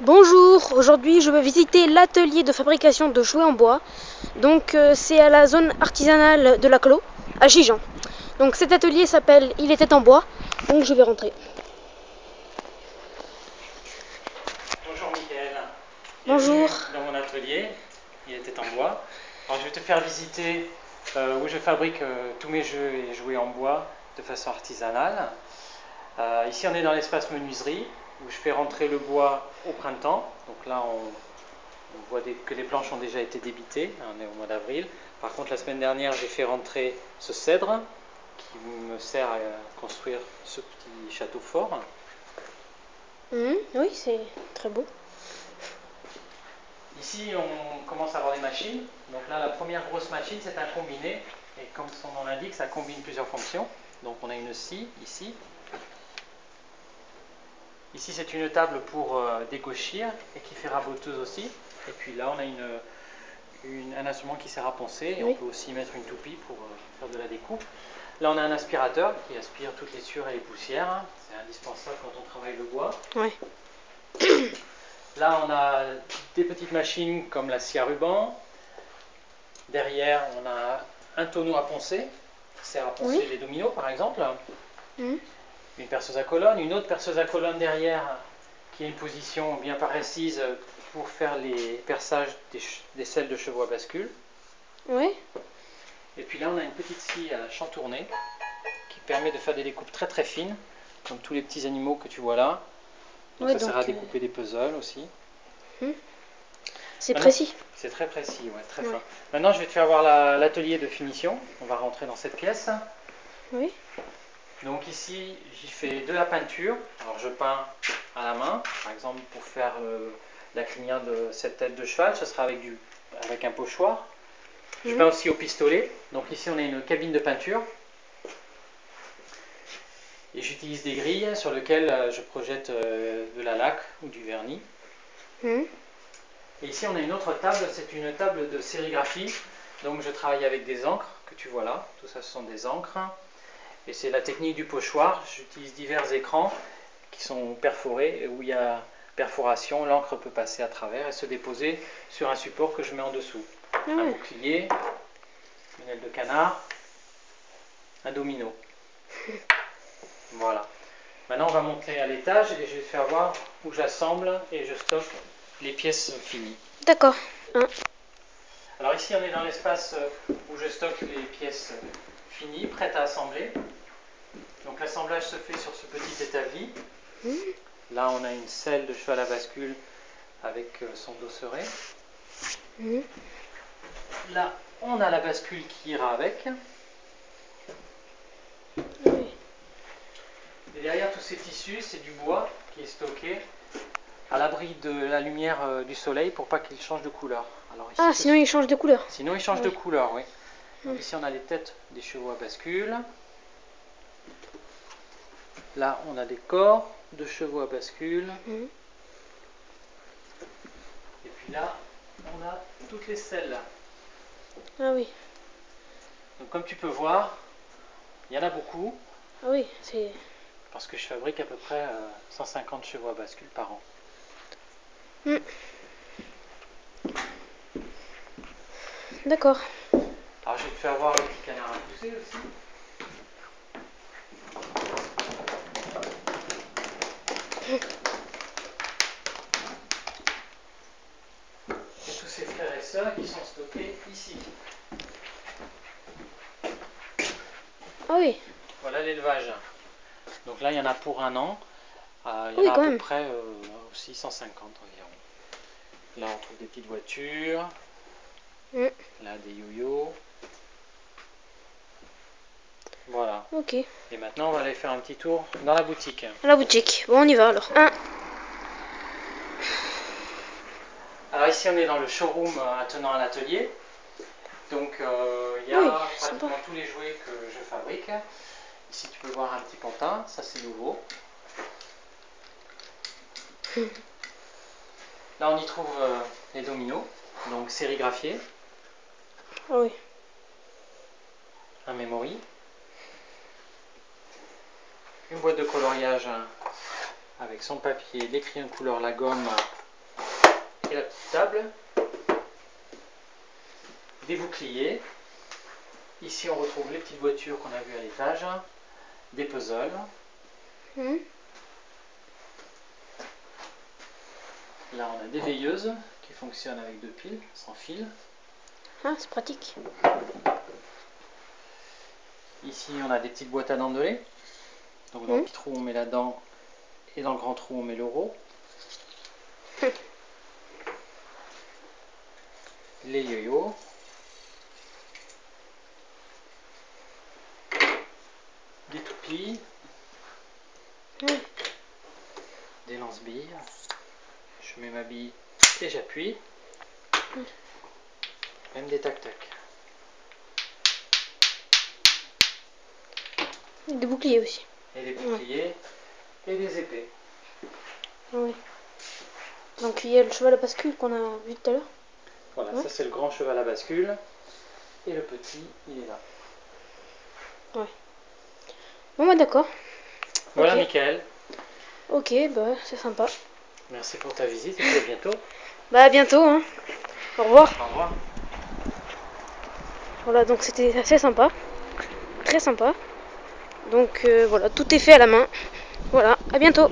Bonjour, aujourd'hui je vais visiter l'atelier de fabrication de jouets en bois. Donc c'est à la zone artisanale de la Clos, à Gijan. Donc cet atelier s'appelle Il était en bois, donc je vais rentrer. Bonjour Mickaël, Bonjour. bienvenue dans mon atelier, Il était en bois. Alors je vais te faire visiter où je fabrique tous mes jeux et jouets en bois de façon artisanale. Ici on est dans l'espace menuiserie où je fais rentrer le bois au printemps. Donc là on voit que les planches ont déjà été débitées, on est au mois d'avril. Par contre la semaine dernière j'ai fait rentrer ce cèdre qui me sert à construire ce petit château fort. Oui, c'est très beau. Ici, on commence à avoir des machines. Donc là, la première grosse machine, c'est un combiné. Et comme son nom l'indique, ça combine plusieurs fonctions. Donc on a une scie ici. Ici, c'est une table pour dégauchir et qui fait raboteuse aussi. Et puis là, on a un instrument qui sert à poncer. Et Oui. on peut aussi mettre une toupie pour faire de la découpe. Là, on a un aspirateur qui aspire toutes les sueurs et les poussières. C'est indispensable quand on travaille le bois. Ouais. Là, on a des petites machines comme la scie à ruban. Derrière, on a un tonneau à poncer, qui sert à poncer les dominos par exemple. Une perceuse à colonne, une autre perceuse à colonne derrière, qui a une position bien précise pour faire les perçages des selles de chevaux à bascule. Oui. Et puis là, on a une petite scie à chantourner, qui permet de faire des découpes très très fines, comme tous les petits animaux que tu vois là. Donc ça sert à découper des puzzles aussi. C'est précis. C'est très précis, ouais, très fin. Maintenant, je vais te faire voir l'atelier de finition. On va rentrer dans cette pièce. Oui. Donc ici, j'y fais de la peinture. Alors je peins à la main, par exemple pour faire la crinière de cette tête de cheval, ce sera avec un pochoir. Je peins aussi au pistolet. Donc ici, on a une cabine de peinture. Et j'utilise des grilles sur lesquelles je projette de la laque ou du vernis. Et ici, on a une autre table, c'est une table de sérigraphie. Donc je travaille avec des encres que tu vois là. Tout ça, ce sont des encres. Et c'est la technique du pochoir. J'utilise divers écrans qui sont perforés et où il y a perforation. L'encre peut passer à travers et se déposer sur un support que je mets en dessous. Un bouclier, une aile de canard, un domino. Voilà. Maintenant, on va monter à l'étage et je vais te faire voir où j'assemble et je stocke les pièces finies. D'accord. Alors ici, on est dans l'espace où je stocke les pièces finies, prêtes à assembler. Donc l'assemblage se fait sur ce petit établi. Là, on a une selle de cheval à bascule avec son dosseret. Là, on a la bascule qui ira avec. Et derrière tous ces tissus, c'est du bois qui est stocké à l'abri de la lumière du soleil pour pas qu'il change de couleur. Alors ici, Sinon il change de couleur. Sinon, il change de couleur, oui. Donc ici, on a les têtes des chevaux à bascule. Là, on a des corps de chevaux à bascule. Et puis là, on a toutes les selles. Ah oui. Donc comme tu peux voir, il y en a beaucoup. Ah oui, c'est... Parce que je fabrique à peu près 150 chevaux à bascule par an. D'accord. Alors je vais te faire voir le petit canard à pousser aussi. Et tous ces frères et sœurs qui sont stockés ici. Ah oui. Voilà l'élevage. Donc là, il y en a pour un an. Il y en Oui, a à quand peu même. près aussi 150 environ. Là, on trouve des petites voitures. Là, des yo-yo. Voilà. Ok. Et maintenant, on va aller faire un petit tour dans la boutique. La boutique. Bon, on y va alors. Alors ici, on est dans le showroom attenant à l'atelier. Donc, il y a pratiquement tous les jouets que je fabrique. Ici, tu peux voir un petit pantin. Ça, c'est nouveau. Là, on y trouve les dominos, donc sérigraphiés. Ah oui. Un memory. Une boîte de coloriage avec son papier, les crayons de couleur, la gomme la petite table. Des boucliers. Ici on retrouve les petites voitures qu'on a vues à l'étage. Des puzzles. Là on a des veilleuses qui fonctionnent avec 2 piles, sans fil. Ah, c'est pratique. Ici on a des petites boîtes à dentelés. Donc dans le petit trou on met la dent et dans le grand trou on met l'euro. Les yo-yo. Des toupies. Des lance-billes. Je mets ma bille et j'appuie. Même des tac-tac. Des boucliers aussi. Et des boucliers et des épées. Oui. Donc il y a le cheval à bascule qu'on a vu tout à l'heure. Voilà, ça c'est le grand cheval à bascule. Et le petit, il est là. Ouais. Bon, bah d'accord. Voilà, Ok. Michael. Ok, bah c'est sympa. Merci pour ta visite et puis à bientôt. Bah à bientôt, hein. Au revoir. Au revoir. Voilà, donc c'était assez sympa. Très sympa. Donc voilà, tout est fait à la main. Voilà, à bientôt.